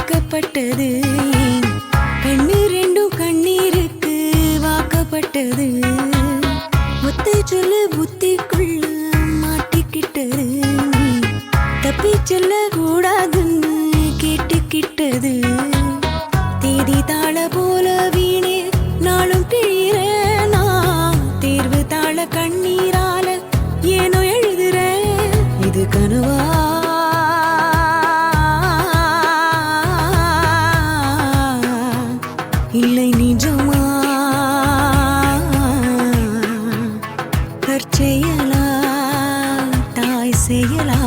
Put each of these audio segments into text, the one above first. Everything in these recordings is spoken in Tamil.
வாக்கப்பட்டது, கண்ணு ரெண்டும் கண்ணீருக்கு வாக்கப்பட்டது. ஒத்தை சொல்ல புத்திக்குள்ள மாட்டிக்கிட்டது, தப்பி செல்ல கூடாதுன்னு கேட்டுக்கிட்டது. தேதி தாள போல வீணே நாளும் கிழிறேனா, தேர்வு தாள கண்ணீரால ஏனோ எழுதுற. இது கனவா இல்லை நிஜமா, கற்செயலா தாய் செயலா?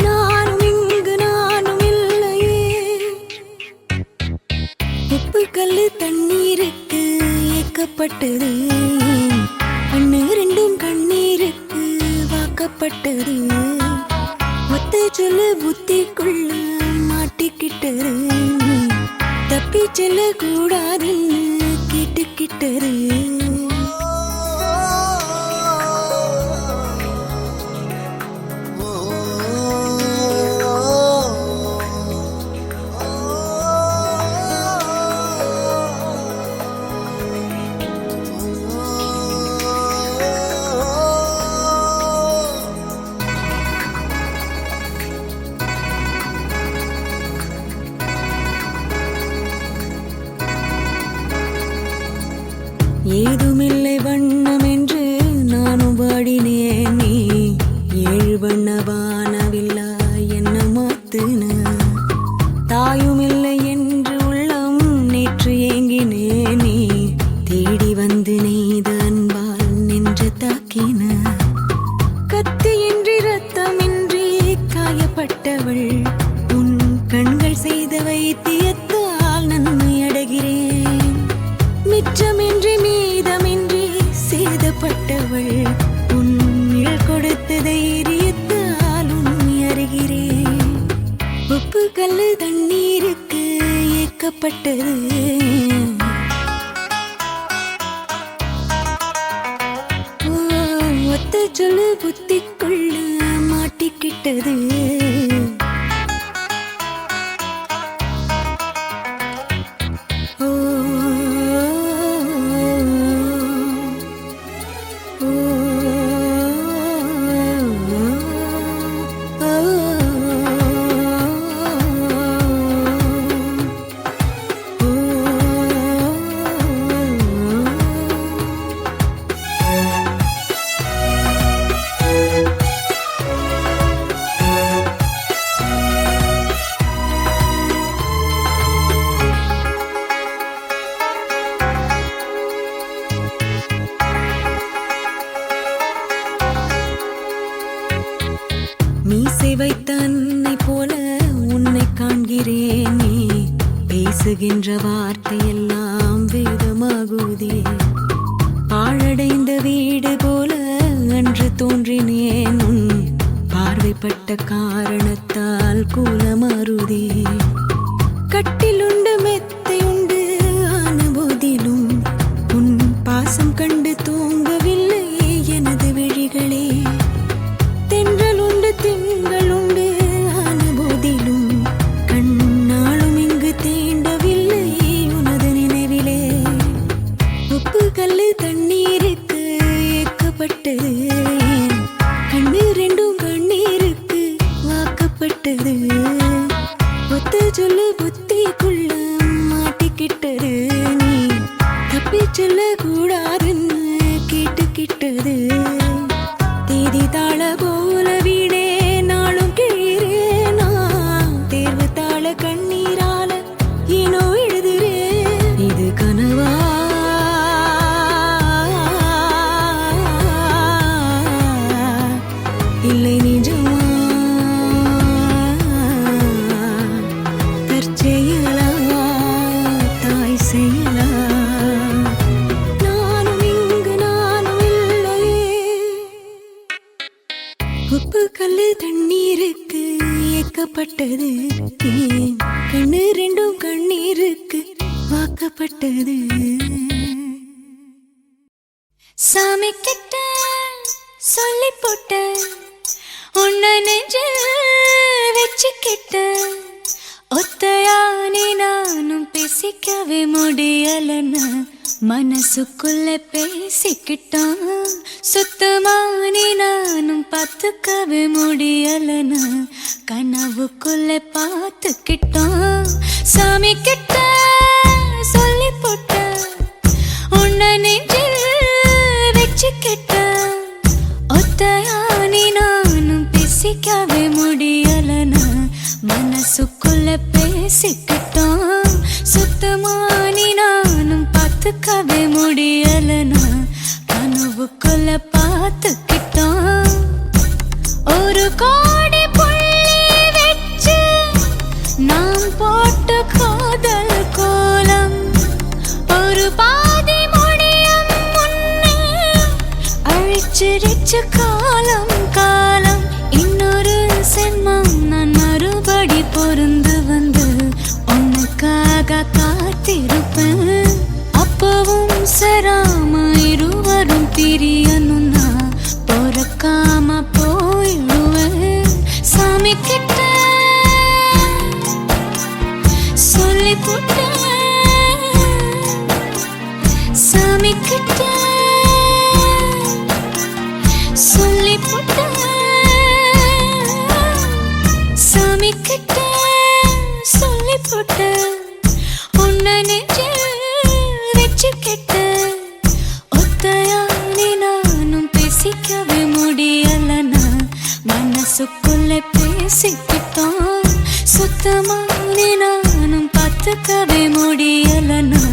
நானும் இங்கு நானும் இல்லையே. உப்பு கல்லு தண்ணீருக்கு ஏக்கப்பட்டது, கண்ணு ரெண்டும் கண்ணீருக்கு வாக்கப்பட்டது. ஒத்தை சொல்ல புத்திக்குள்ள மாட்டிக்கிட்டது, தப்பி செல்ல கூடாதுன்னு கேட்டுக்கிட்டது. ஏதுமில்லை வண்ணம் என்று நானும் பாடினேன், நீ ஏழு வண்ண வானவில்லா என்ன மாத்துன. தாயுமில்லை என்று உள்ளம் நேற்று ஏங்கினேன், நீ தேடி வந்து நெய்த அன்பால் நின்று தாக்கின. கத்தியின்றி ரத்தமின்றி காயப்பட்டவள், உன் கண்கள் செய்த வைத்தியத்தால் நன்மை அடைகிறேன். மிச்சமின்றி மீதமின்றி சேதப்பட்டவள், உன்னில் கொடுத்த தைரியத்தால் உண்மை அறிகிறேன். உப்பு கல்லு தண்ணீருக்கு ஏக்கப்பட்டது, ஒத்த சொல்லு புத்திக்குள்ள மாட்டிக்கிட்டது. பேசுகின்ற வார்த்தையெல்லாம் வேதமாகுதே. பாழடைந்த வீடு போல அன்று தோன்றினேன், உன் பார்வைப்பட்ட காரணத்தால் கூலமாறுதே. கட்டிலுண்டு மெத்தையுண்டு ஆன போதிலும் உன் பாசம் கண்டு தூங்கவில்லை எனது விழிகளே. தென்றலுண்டு திங்களுண்டு ஆன போதிலும் கண்ணாலும் இங்கு தீண்டவில்லை உனது நினைவிலே. உப்பு கல்லு தண்ணீருக்கு ஏக்கப்பட்டது, கண்ணு ரெண்டும் கண்ணீருக்கு வாக்கப்பட்டது. ஒத்து சொல்லு புத்திக்குள்ள மாட்டிக்கிட்டது, நீ தப்பி சொல்ல கூடாதுன்னு கேட்டுக்கிட்டது. தேதி தாள போல வீடே நாளும் கிழறேனா, தேர்வு தாள கண்ணீரால ஏனோ எழுதுறே. இது கனவா இல்லை நிஜமா, தற்செயலா தாய் செயலா, நானும் இங்கு நானும் இல்லையே. உப்பு கல்லு தண்ணீருக்கு ஏக்கப்பட்டது, ஏன் கண்ணு ரெண்டும் கண்ணீருக்கு வாக்கப்பட்டது. சாமி கிட்ட சொல்லி போட்ட உன்னை நெஞ்சில் வச்சுக்கிட்ட, ஒத்தையானே நானும் பேசிக்கவே முடியலன்னு மனசுக்குள்ள பேசிக்கிட்டான். சுத்தமானே நானும் பார்த்துக்கவே முடியலன்னு கனவுக்குள்ள பார்த்துக்கிட்டான். சாமி கிட்ட சொல்லி போட்ட உன்னை நெஞ்சில் வச்சுக்கிட்ட, ஒத்தையானே நானும் பேசிக்கவே முடியலன்னு மனசுக்குள்ள பேசிக்கிட்டான். சுத்தமானி நானும் பார்த்துக்கவே முடியலன்னு கனவுக்குள்ள பார்த்துக்கிட்டான். ஒரு கோடி புள்ளி வச்சு நாம் போட்ட காதல் கோலம், ஒரு பாதி முடியும் முன்னே அழிச்சிருச்சு காலம் காலம். இன்னொரு சென்மம் நான் மறுபடி பொருந்து வந்து உனக்காக காத்திருப்பேன். அப்பவும் சராம இருவரும் பிரியணும்னா பொறுக்காம போயிடுவேன். சாமி கிட்ட சொல்லி போட்டேன், சாமி கிட்ட சொல்லி போட்டேன், சாமி கிட்ட சொல்லி போட்டேன். உன்னை நெஞ்சில் வச்சுக்கிட்ட, ஒத்தையானே நானும் பேசிக்கவே முடியலன்னா மனசுக்குள்ள பேசிக்கிட்டோம். சுத்தமானே நானும் பார்த்துக்கவே முடியலன்னா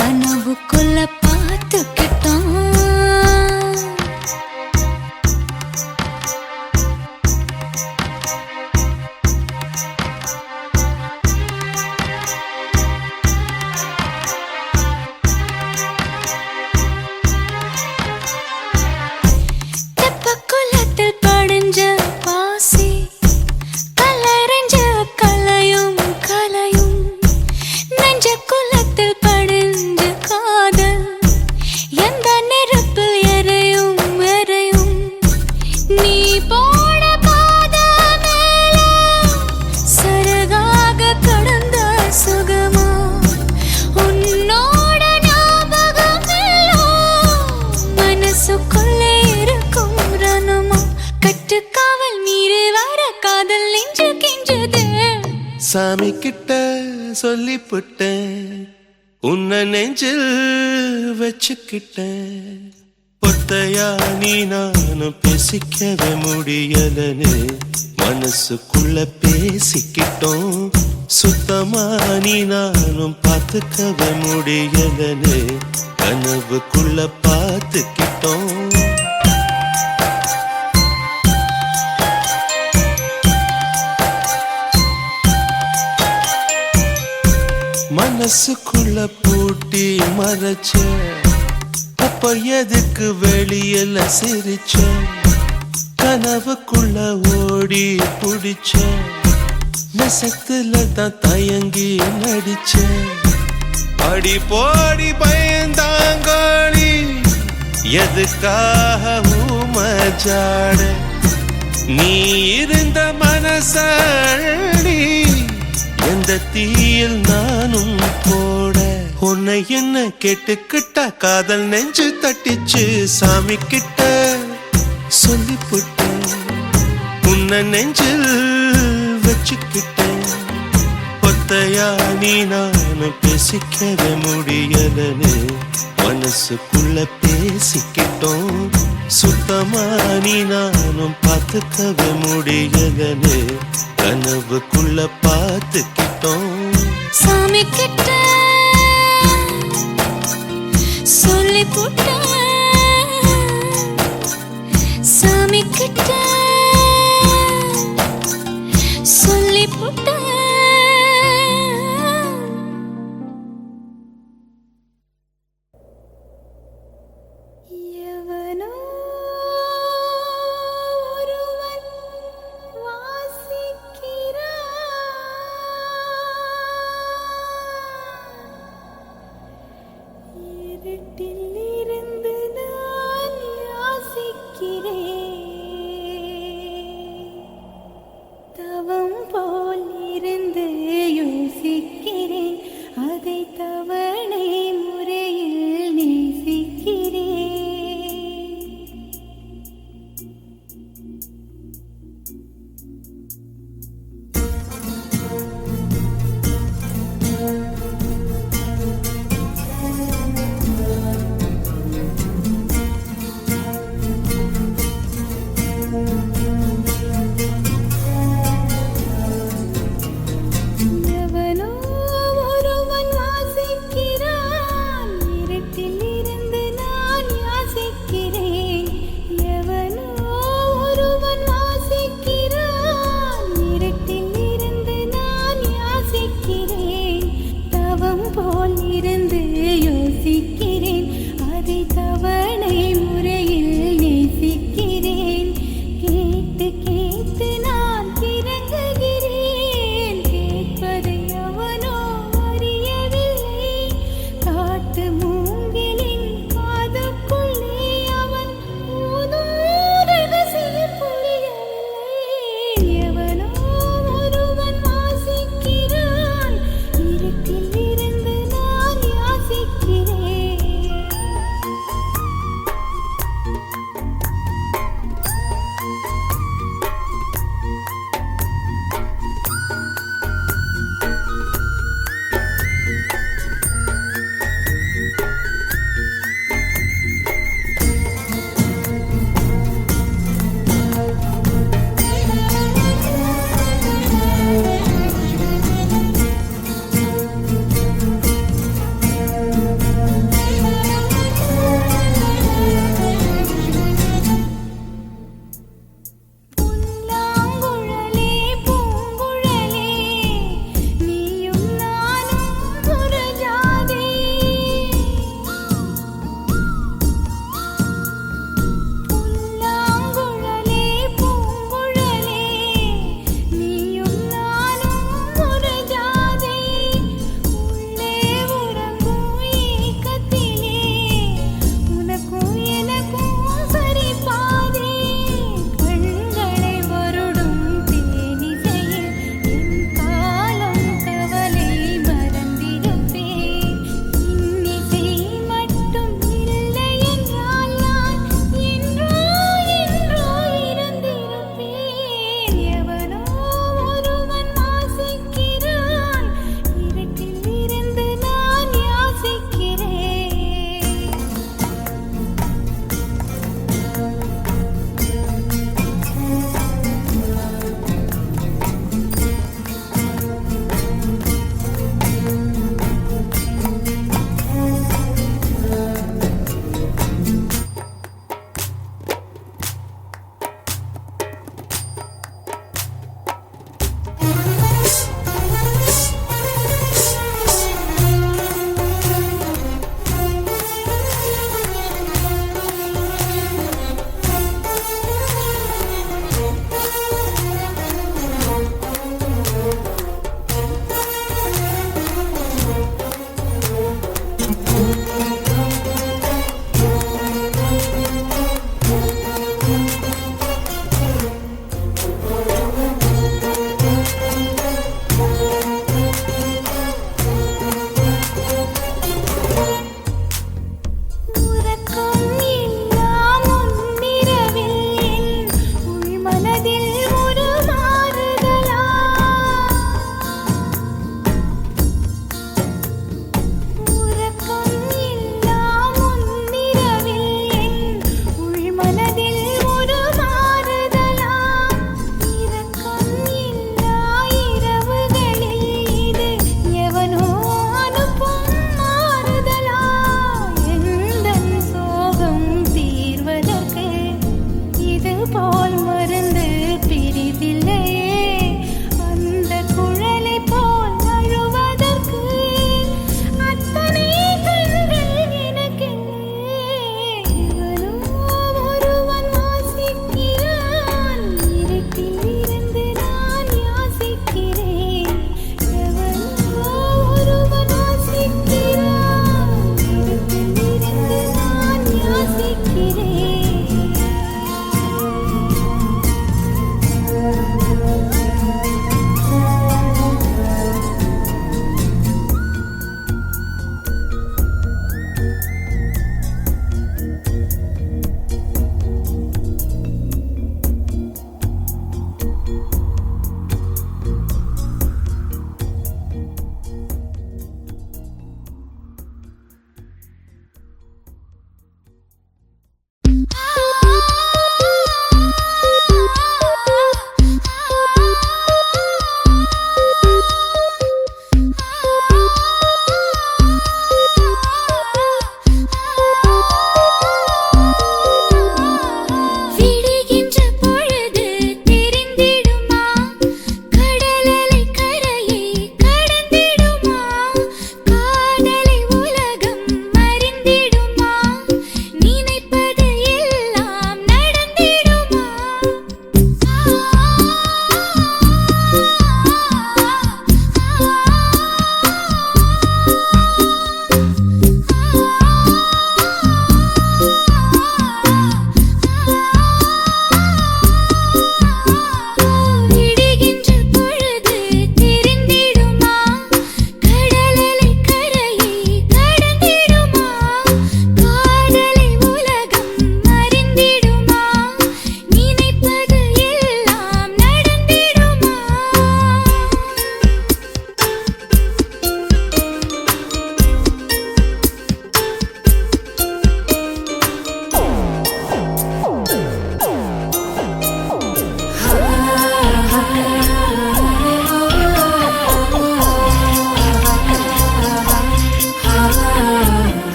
கனவுக்குள்ள பார்த்துக்கிட்டோம். சாமி கிட்ட சொல்லி புட்டேன், உன்னை நெஞ்சில் வச்சுக்கிட்டேன். ஒத்தையா நீ நானும் பேசிக்கவே முடியலன்னு மனசுக்குள்ள பேசிக்கிட்டோம். சுத்தமா நீ நானும் பார்த்துக்கவே முடியலன்னு கனவுக்குள்ள பார்த்துக்கிட்டோம். மனசுக்குள்ள பூட்டி மறைச்ச, அப்ப எதுக்கு வெளியில சிரிச்ச? கனவுக்குள்ள ஓடி புடிச்ச, நெசத்துல தான் தயங்கி நடிச்ச. அடி போடி பயந்தாங்கோழி, எதுக்காக ஊமஜாட? நீ இருந்த மனசடி எந்த தீயில் நானும் போட. உன்னை என்ன கேட்டுக்கிட்டா காதல் நெஞ்சு தட்டிச்சு, சாமி கிட்ட சொல்லிப்புட்டேன். உன்னை நெஞ்சில் வச்சுக்கிட்டேன். ஒத்தையா நீ நானும் பேசிக்கவே முடியலன்னு மனசுக்குள்ள பேசிக்கிட்டோம். சுத்தமா நீ நானும் பார்த்துக்கவே முடியலன்னு கனவுக்குள்ள பார்த்துக்கிட்டோம். சாமி கிட்ட சொல்லி போட்ட, சாமி கிட்ட சொல்லி போட்ட. எவனோ ஒருவன் வாசிக்கிறான், இருட்டில் இருந்து நான் யாசிக்கிறேன். தவம் போல் இருந்து யோசிக்கிறேன், அதை தவணை முறையில் நேசிக்கிறேன். எவனோ ஒருவன் வாசிக்கிறான், இருட்டில் இருந்து நான் யாசிக்கிறேன். எவனோ ஒருவன் வாசிக்கிறான், இருட்டில் இருந்து நான் யாசிக்கிறேன். தவம் போல் இருந்து யோசிக்கிறேன், அதை தவணை முறையில் நேசிக்கிறேன். கேட்டு கேட்டு நான் கிறங்குகிறேன், கேட்பதை அவனோ அறியவில்லை. காட்டு மூங்கிலின் காதுக்குள்ளே அவன் ஊதும் ரகசியம் புரியவில்லை. எவனோ ஒருவன் வாசிக்கிறான், இருட்டில் இருந்து நான் யாசிக்கிறேன்.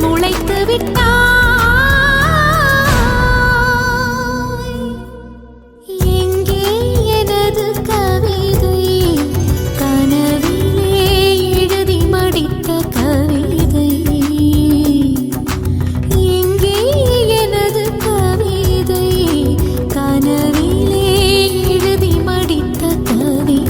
முளைத்து விட்டாய். எங்கே எனது கவிதை, கனவிலே எழுதி மடித்த கவிதை. எங்கே எனது கவிதை, கனவிலே எழுதி மடித்த கவிதை.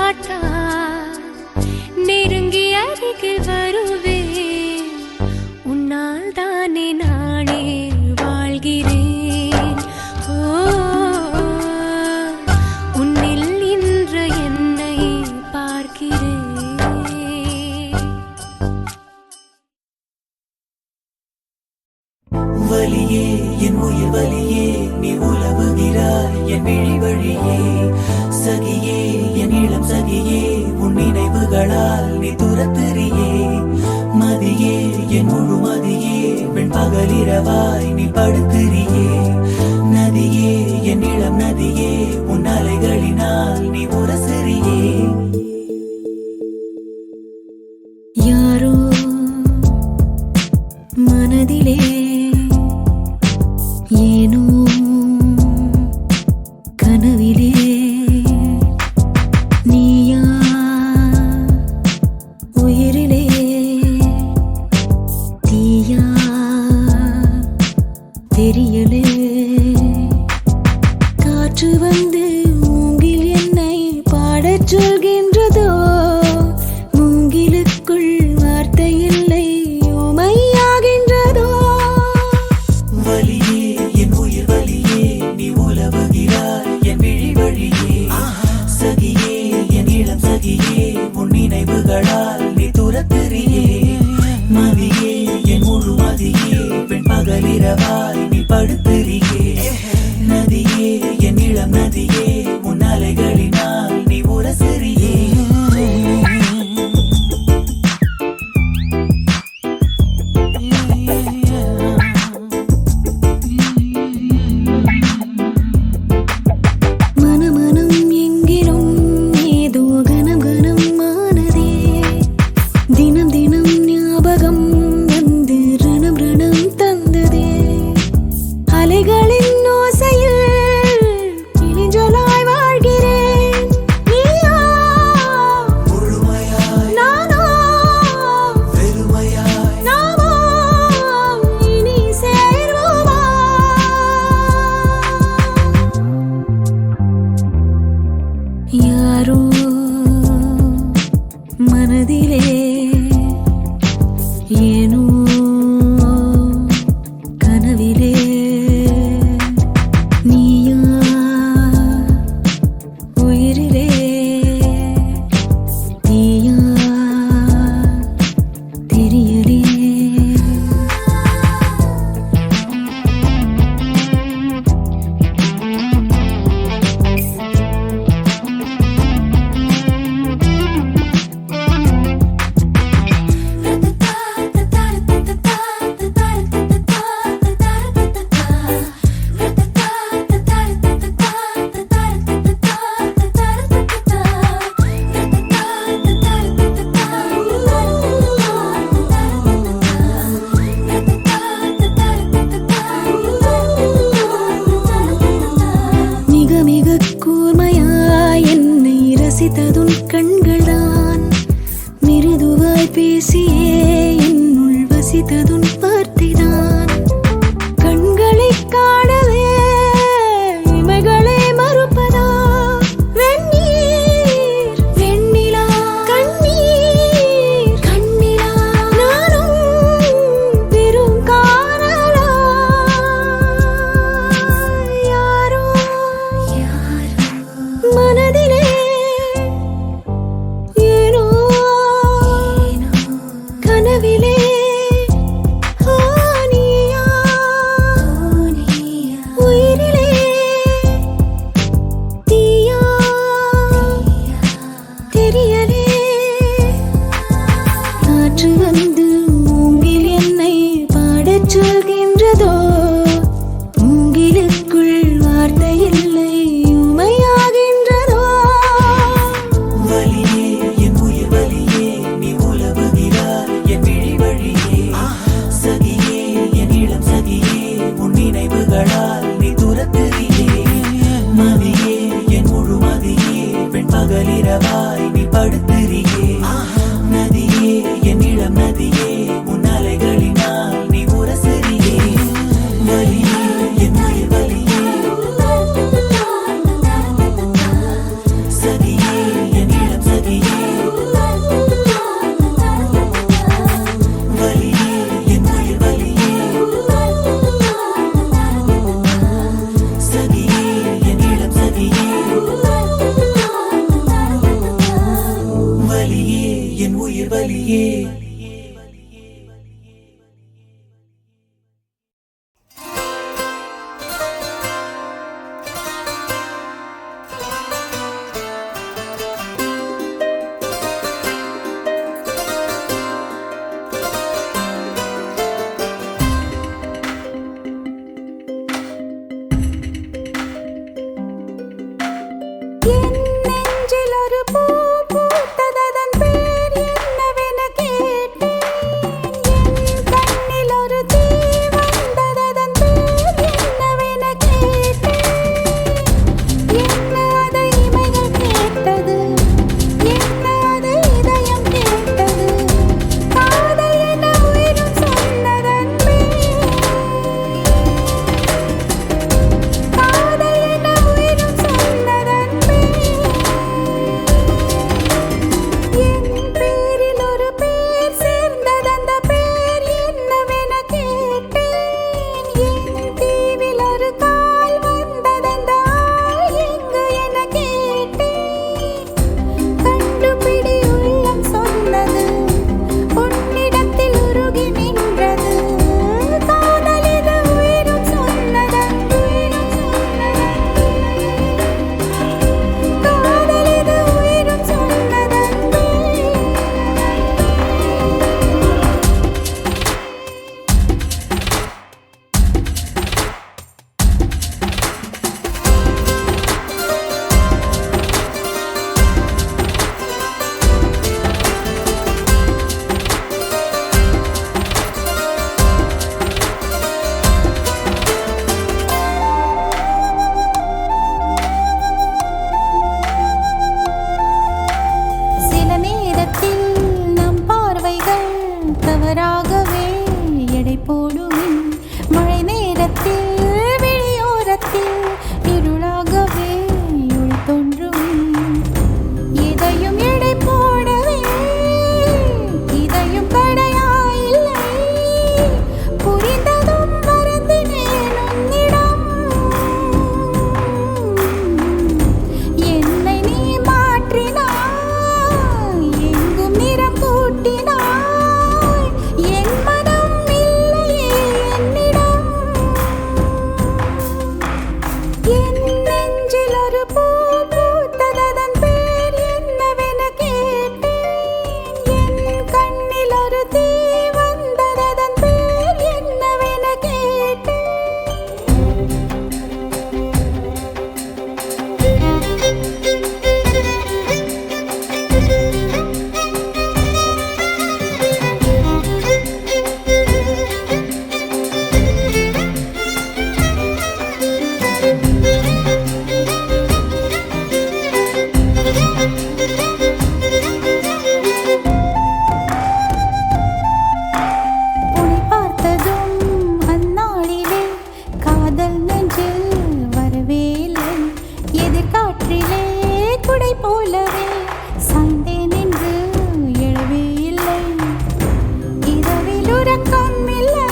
காற்றா நெருங்கி அருகில் வருவேன். உன்னால் தானே நானே வாழ்கிறேன். ஓ, உன்னில் இன்று என்னை பார்க்கிறேன். வலியே என் உயிர் வலியே நீ உலவுகிறாய் என் விழி வழியே. சகியே என் இளம் சகியே உன் நினைவுகளால் நீ துரத்துறியே. மதியே என் முழு மதியே பெண் பகலிரவாய் நீ படுத்துறியே. நதியே என் இளம் நதியே உன் அலைகளினால் நீ உரசுறியே. யாரோ மனதிலே ஏனோ கனவிலே நீயா உயிரிலே தீயா தெரியலே. காற்று வந்து மூங்கில் என்னை பாடச் சொல்கின்றதோ. மூங்கிலுக்குள் வார்த்தை இல்லை ஊமையாகின்றதோ. வலியே என் உயிர் வலியே நீ உலவுகிறாய் என் விழி வழியே. சகியே என் இளம் சகியே உன் நினைவுகளால் நீ துரத்துறியே. மதியே என் முழு மதியே பெண் பகலிரவாய் நீ படுத்துறியே. நதியே என் இளம் நதியே உன் அலைகளினால் நீ உரசுறியே. மனமனம் எங்கிலும் ஏதோ கனம் கனம் ஆனதே. தினம் தினம் ஞாபகம் வந்து ரணம் ரணம் தந்ததே. அலைகளின் ஓசையில் கிளிஞ்சலாய் வாழ்கிறேன். நீயா முழுமையாய் நானா பெருமையாய் நாமா இனி சேர்வோமா. யாரோ மனதிலே ஏனோ கனவிலே நீயா உயிரிலே தீயா தெரியலே. மிக மிக கூர்மையாய் என்னை ரசித்ததுன் கண்கள்தான். மிருதுவாய் பேசியே என்னுள் வசித்ததுன் வார்த்தைதான். கண்களை காணவே இமைகளே மறுப்பதா. வெந்நீர் வெண்ணிலா கண்ணீர் கண்ணிலா நானும் பெரும் காணலா. யாரோ மனதிலே ஏனோ கனவிலே நீயா உயிரிலே தீயா தெரியலே. காற்று வந்து மூங்கில் என்னை பாடச் சொல்கின்றதோ. மூங்கிலுக்குள் வார்த்தை இல்லை ஊமையாகின்றதோ. வலியே என் உயிர் வலியே நீ உலவுகிறாய் என் விழி வழியே. சகியே என் இளம் சகியே உன் நினைவுகளால் நீ துரத்துறியே. மதியே என் முழு மதியே பெண் பகலிரவாய் நீ படுத்துறியே. நதியே என் இளம் நதியே உன் அலைகளினால் நீ உரசுறியே. வலியே என் உயிர் வலியே சகியே என் இளம் உயிர் வலியே. என் நெஞ்சில் ஒரு பூ பூத்ததன் பேர் என்னவென கேட்டேன். என் கண்ணில் ஒரு தீ வந்ததன் பேர் என்னவென கேட்டேன். என்ன அதை இமைகள் கேட்டது, என்ன அதை இதயம் கேட்டது. காதல் என உயிரும் சொன்னதன் பேர், காதல் என உயிரும் சொன்னதன் பேர். என் பேரில் ஒரு பேர் சேர்ந்ததந்த பேர் என்னவென கேட்டேன். என் தீவில் ஒரு கால் வந்ததந்த ஆள் எங்கு என கேட்டேன். கண்டுபிடி உள்ளம் சொன்னது, உன்னிடத்தில் உருகி நின்றது. காதல் இது உயிரும் சொன்னதன், உயிரும் சொன்னதன். காதல் இது உயிரும் சொன்னதன் பேர். சில நேரத்தில் நம் பார்வைகள் தவறாகவே எடை போடுமே. மழை நேரத்தில் விழியோரத்தில் இருளாகவே ஒளி தோன்றுமே. இதையும் எடை போடவே இதையும் தடையாயில்லை. புரிந்ததும் மறந்தினேன் உன்னிடம். என்னை நீ மாற்றினாய், எங்கும் நிறம் கூட்டினாய். என் மனம் இல்லையே என்னிடம். என் நெஞ்சில் ஒரு பூ பூத்ததன் பேர் என்னவென கேட்டேன். என் கண்ணில் ஒரு தீ வந்ததன் பேர் என்னவென கேட்டேன். உன்னை பார்த்ததும் அந்நாளிலே காதல் நெஞ்சில் வரவே இல்லை. எதிர்காற்றிலே குடை போலவே சாய்ந்தேன் நின்று எழவே இல்லை. இரவில் உறக்கம் இல்லை,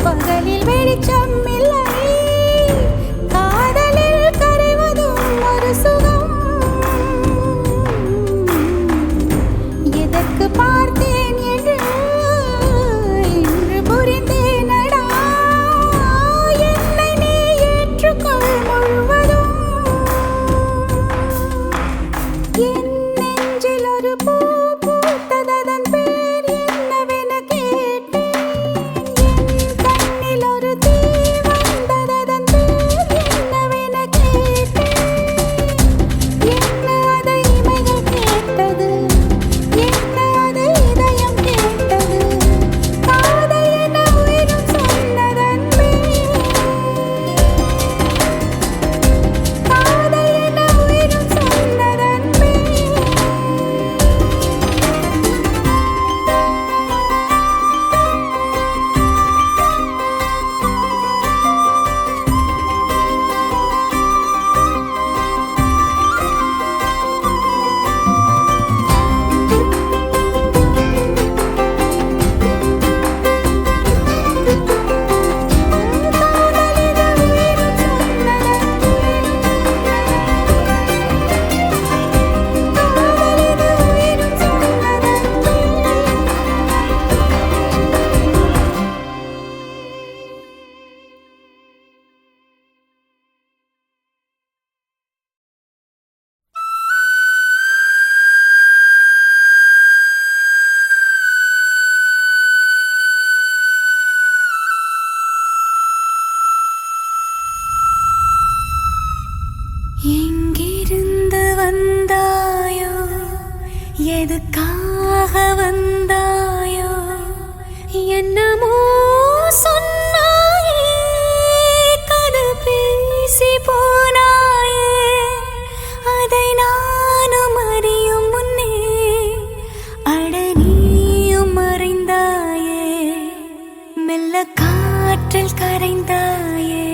பகலில் வெளிச்சம் இல்லை. காதலில் கரைவதும் ஒரு சுகம். எதற்கு பார்த்தேன் என்று இன்று புரிந்தேனடா. என்னை நீ ஏற்றுக்கொள் முழுவதும். என் நெஞ்சில் ஒரு பூ பூத்ததன் பேர் என்னவென கேட்டேன். என் கண்ணில் ஒரு தீ வந்ததன் பேர் என்னவென கேட்டேன். என்ன அதை இமைகள் கேட்டது, என்ன அதை இதயம் கேட்டது. காதல் என உயிரும் சொன்னதன் பேர், காதல் என உயிரும் சொன்னதன் பேர். எதுக்காக வந்தாயோ என்னமோ சொன்னாயே கதை பேசி போனாயே அதை நானும் அறியும் முன்னே அட நீயும் மறைந்தாயே மெல்ல காற்றில் கரைந்தாயே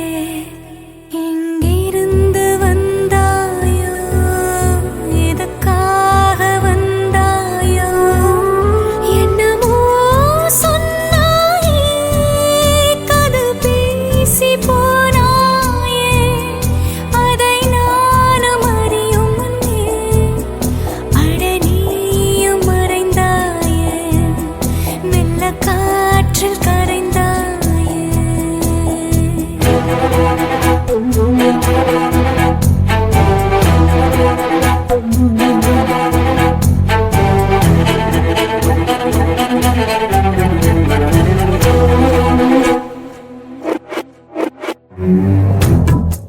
எங்கிருந்து வந்தாயோ எதுக்காக வந்தாயோ என்னமோ சொன்னாயே கதை பேசி போனாயே அதை நானும் அறியும் முன்னே அட நீயும் மறைந்தாயே மெல்ல காற்றில் கரைந்தாயே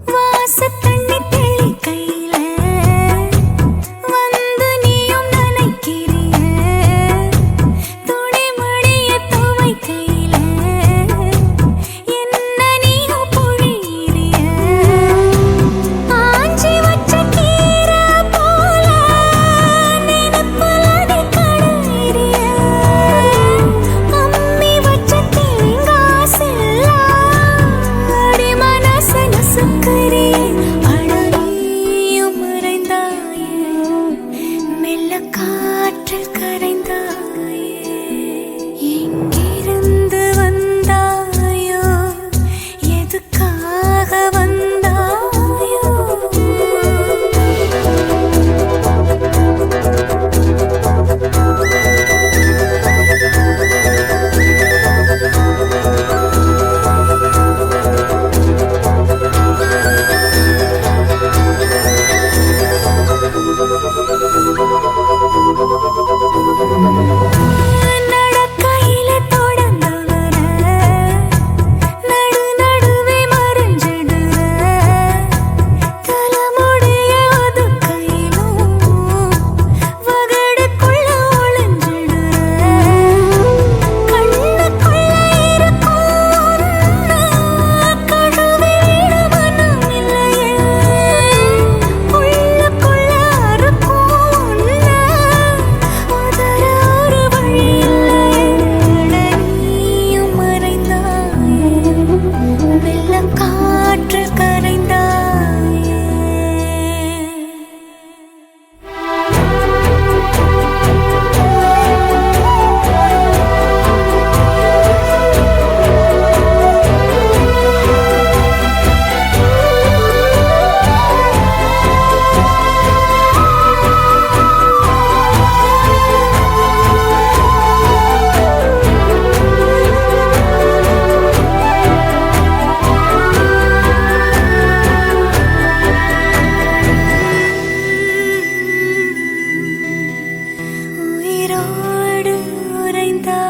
வாசத்தண்ணி தெளிக்கையில வந்து நீயும் நனைக்கிறிய துணிமணிய துவைக்கையில என்ன நீயும் பொழியிறிய ஆஞ்சி வச்ச கீரை போல நினைப்புலதை கடையிறிய அம்மி வச்ச தேங்காய் செல்லாம் அடி மனசு நசுக்கறியே அட நீயும் மறைந்தாயே மெல்ல காற்றில் கரைந்தாயே எங்கிருந்து வந்தாயோ எதுக்காக வந்தாயோ நடக்கையில தொடர்ந்தவர நடு நடுவே மறைஞ்சிடுற தலைமுடிய ஒதுக்கையிலும் வகடுக்குள்ள ஒளிஞ்சிடுற கண்ணுக்குள்ள இருக்கும் கழுவிட மனம் இல்லையே உள்ளுக்குள்ள அறுக்கும் உதற ஒரு வழி இல்லையே நீயும் மறைந்தாயே மெல்ல காற்றில் கரைந்தாயே உயிரோடு உறைந்தாயே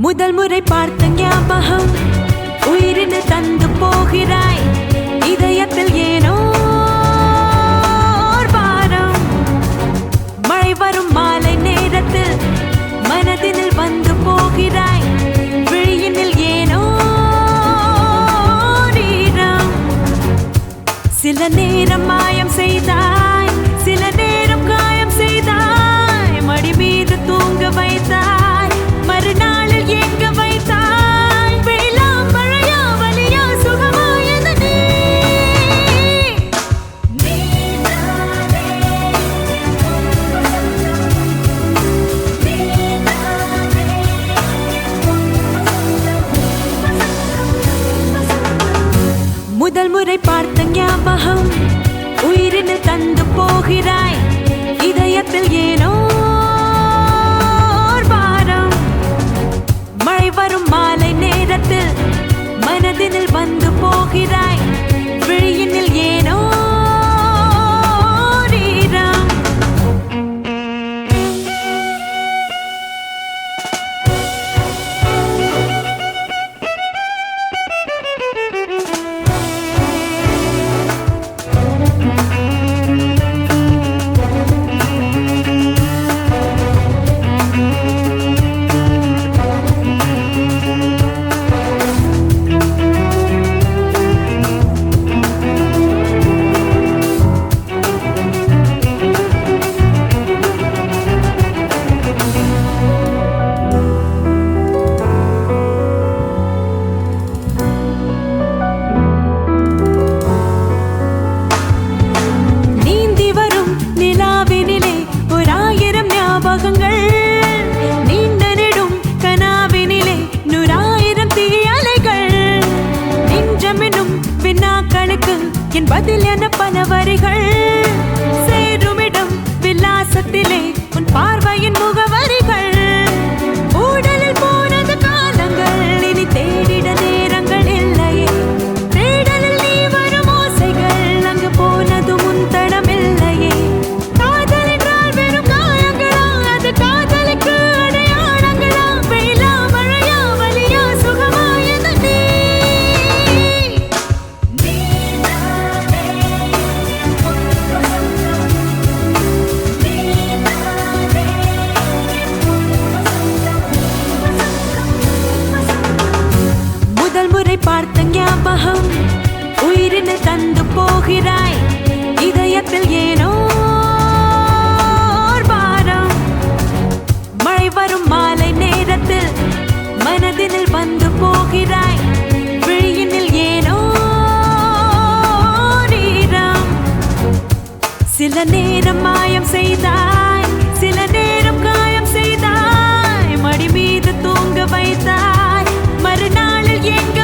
முதல் முறை பார்த்த ஞாபகம் உயிரினு தந்து போகிறாய் இதயத்தில் ஏனோ ஓர் பாரம் மழை வரும் மாலை நேரத்தில் மனதினில் வந்து போகிறாய் விழியினில் ஏனோ நீரம் சில நேரம் மாயம் செய்தாய் சில நேரம் காயம் செய்தாய் மடி மீது தூங்க வைத்தாய் மறுநாளில் எங்க வைத்தாய் வெயிலா மழையா வலியா சுகமா என முதல் முறை பார்த்த ஞாபகம் உயிரினில் தந்து போகிறாய் இதய இதயத்தில் ஏனோ ஓர் பாரம். மழை வரும் மாலை நேரத்தில் மனதினில் வந்து போகிறாய். விழியினில் ஏனோ ஓர் ஈரம். நீந்தி வரும் நிலாவினிலே 1000 ஞாபகங்கள். நீண்ட நெடும் கனாவினிலே 100,000 தீயலைகள். நெஞ்சமெனும் வினாக்களுக்கு என் பதில் என பல வரிகள். சேருமிடம் விலாசத்திலே உன் பார்வையின் முகவரிகள். ஊடலில் போனது காலங்கள், இனி தேடிட நேரங்கள் இல்லையே. தேடலில் நீ வரும் ஓசைகள், அங்கு போனது முன் தடமில்லையே. காதல் என்றால் வெறும் காயங்களா, அது காதலுக்கு அடையாளங்களா? வெயிலா மழையா வலியா சுகமா என நீ முதல் முறை பார்த்த ஞாபகம் உயிரினில் தந்து போகிறாய். இதயத்தில் ஏனோ ஓர் பாரம். மழை வரும் மாலை நேரத்தில் மனதினில் வந்து போகிறாய். விழியினில் ஏனோ ஓர் ஈரம். சில நேரம் மாயம் செய்தாய், சில நேரம் காயம் செய்தாய். மடி மீது தூங்க வைத்தாய், மறுநாளில் எங்க